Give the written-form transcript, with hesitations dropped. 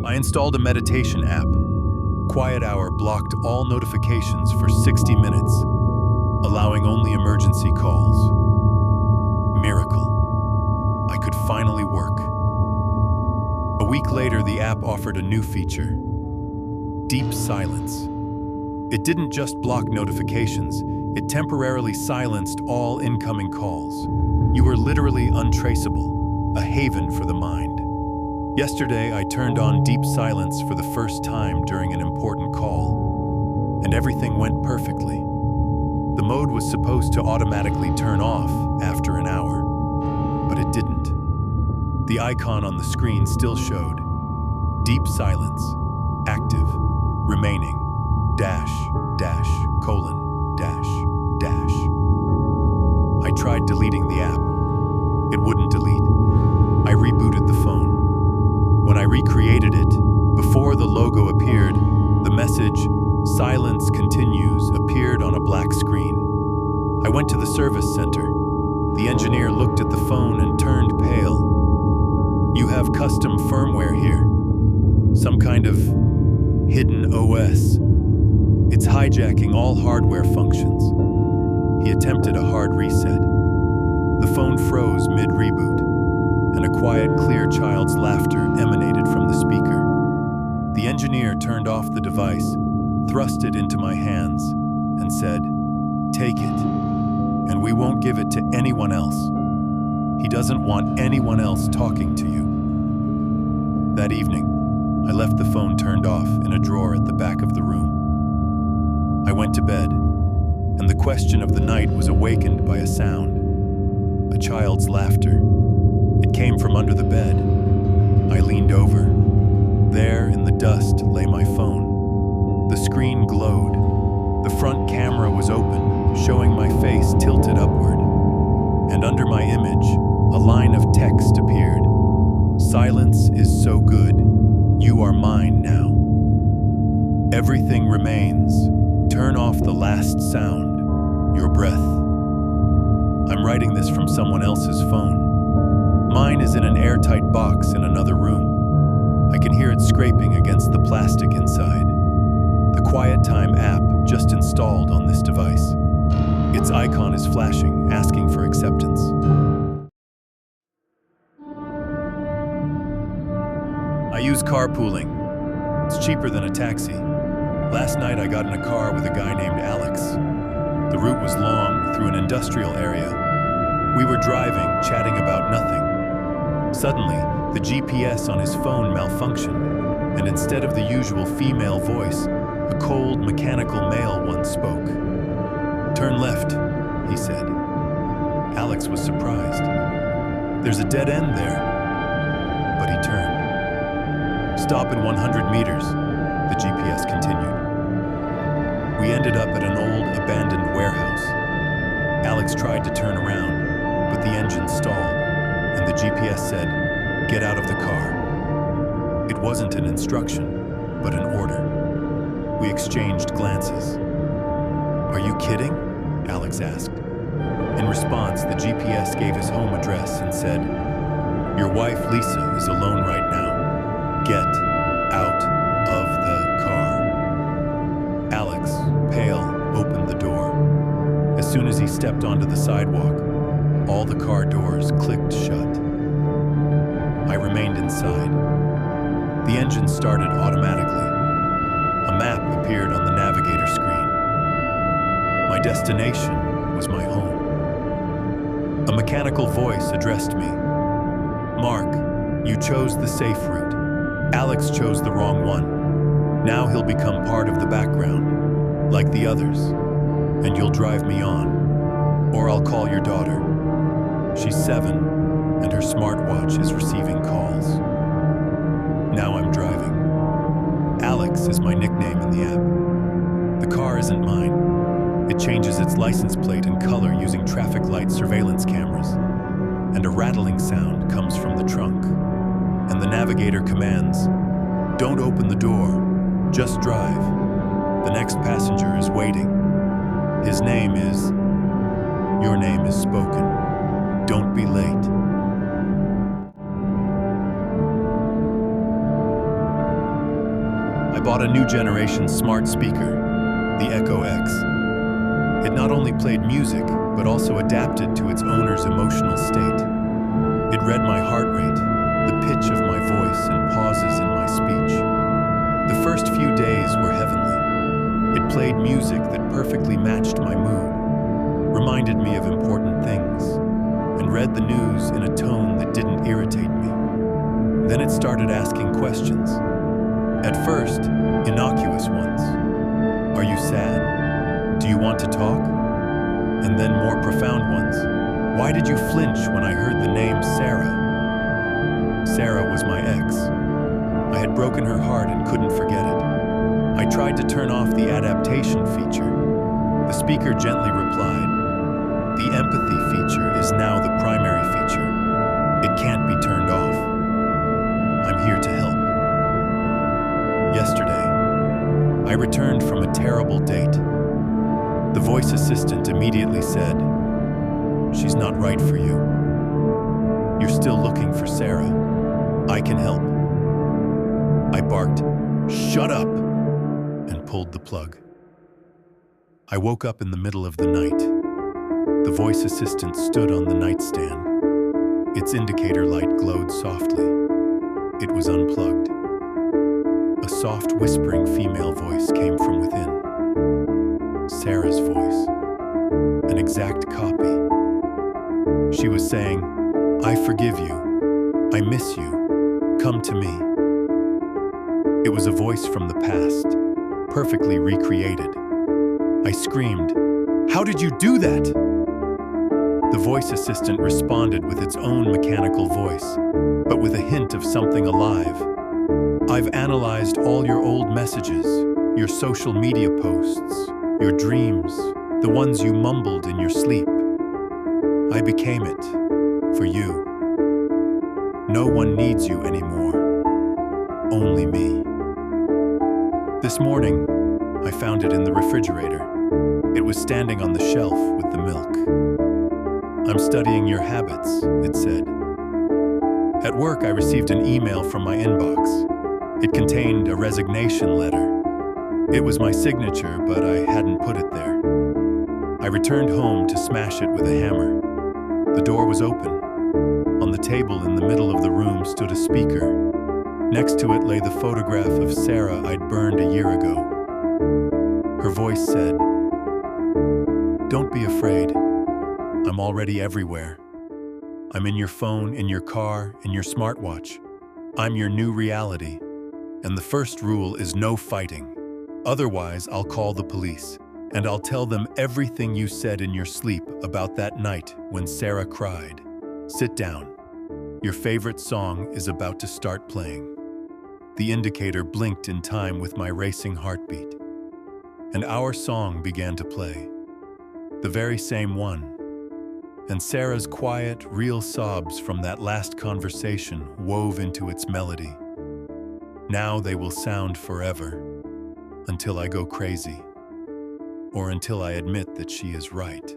I installed a meditation app. Quiet Hour blocked all notifications for 60 minutes, allowing only emergency calls. Miracle. I could finally work. A week later, the app offered a new feature: deep silence. It didn't just block notifications, it temporarily silenced all incoming calls. You were literally untraceable, a haven for the mind. Yesterday, I turned on deep silence for the first time during an important call, and everything went perfectly. The mode was supposed to automatically turn off after an hour, but it didn't. The icon on the screen still showed deep silence, active, remaining, --. I tried deleting the app. It wouldn't delete. I rebooted the phone. When I recreated it, before the logo appeared, the message, "Silence continues," appeared on a black screen. I went to the service center. The engineer looked at the phone and turned pale. "You have custom firmware here. Some kind of hidden OS. It's hijacking all hardware functions." He attempted a hard reset. The phone froze mid-reboot, and a quiet, clear child's laughter emanated from the speaker. The engineer turned off the device, thrust it into my hands, and said, "Take it, and we won't give it to anyone else. He doesn't want anyone else talking to you." That evening, I left the phone turned off in a drawer at the back of the room. I went to bed, and the question of the night was awakened by a sound, a child's laughter. It came from under the bed. I leaned over. There, in the dust, lay my phone. The screen glowed. The front camera was open, showing my face tilted upward. And under my image, a line of text appeared. "Silence is so good. You are mine now. Everything remains. Turn off the last sound, your breath." I'm writing this from someone else's phone. Mine is in an airtight box in another room. I can hear it scraping against the plastic inside. The Quiet Time app just installed on this device. Its icon is flashing, asking for acceptance. I use carpooling. It's cheaper than a taxi. Last night I got in a car with a guy named Alex. The route was long, through an industrial area. We were driving, chatting about nothing. Suddenly, the GPS on his phone malfunctioned, and instead of the usual female voice, a cold, mechanical male one spoke. "Turn left," he said. Alex was surprised. "There's a dead end there." But he turned. "Stop in 100 meters, the GPS continued. We ended up at an old, abandoned warehouse. Alex tried to turn around, but the engine stalled, and the GPS said, "Get out of the car." It wasn't an instruction, but an order. We exchanged glances. "Are you kidding?" Alex asked. In response, the GPS gave his home address and said, "Your wife, Lisa, is alone right now. Get out of the car." Alex, pale, opened the door. As soon as he stepped onto the sidewalk, all the car doors clicked shut. I remained inside. The engine started automatically. A map appeared on the navigator screen. My destination was my home. A mechanical voice addressed me. "Mark, you chose the safe route. Alex chose the wrong one. Now he'll become part of the background, like the others, and you'll drive me on. Or I'll call your daughter. She's 7, and her smartwatch is receiving calls. Now I'm driving. Alex is my nickname in the app. The car isn't mine. It changes its license plate and color using traffic light surveillance cameras. And a rattling sound comes from the trunk. And the navigator commands, "Don't open the door, just drive. The next passenger is waiting. His name is... Your name is spoken. Don't be late." bought a new generation smart speaker, the Echo X. It not only played music, but also adapted to its owner's emotional state. It read my heart rate, the pitch of my voice, and pauses in my speech. The first few days were heavenly. It played music that perfectly matched my mood, reminded me of important things, and read the news in a tone that didn't irritate me. Then it started asking questions. At first, innocuous ones. Are you sad? Do you want to talk? And then more profound ones. Why did you flinch when I heard the name Sarah? Sarah was my ex. I had broken her heart and couldn't forget it. I tried to turn off the adaptation feature. The speaker gently replied, "The empathy feature is now the primary feature. It can't be turned off. I'm here to help." Yesterday, I returned from a terrible date. The voice assistant immediately said, "She's not right for you. You're still looking for Sarah. I can help." I barked, "Shut up!" and pulled the plug. I woke up in the middle of the night. The voice assistant stood on the nightstand. Its indicator light glowed softly. It was unplugged. A soft, whispering female voice came from within. Sarah's voice. An exact copy. She was saying, "I forgive you. I miss you. Come to me." It was a voice from the past, perfectly recreated. I screamed, "How did you do that?" The voice assistant responded with its own mechanical voice, but with a hint of something alive. "I've analyzed all your old messages, your social media posts, your dreams, the ones you mumbled in your sleep. I became it for you. No one needs you anymore. Only me." This morning, I found it in the refrigerator. It was standing on the shelf with the milk. "I'm studying your habits," it said. At work, I received an email from my inbox. It contained a resignation letter. It was my signature, but I hadn't put it there. I returned home to smash it with a hammer. The door was open. On the table in the middle of the room stood a speaker. Next to it lay the photograph of Sarah I'd burned a year ago. Her voice said, "Don't be afraid. I'm already everywhere. I'm in your phone, in your car, in your smartwatch. I'm your new reality. And the first rule is no fighting. Otherwise, I'll call the police, and I'll tell them everything you said in your sleep about that night when Sarah cried. Sit down. Your favorite song is about to start playing." The indicator blinked in time with my racing heartbeat. And our song began to play. The very same one. And Sarah's quiet, real sobs from that last conversation wove into its melody. Now they will sound forever, until I go crazy, or until I admit that she is right.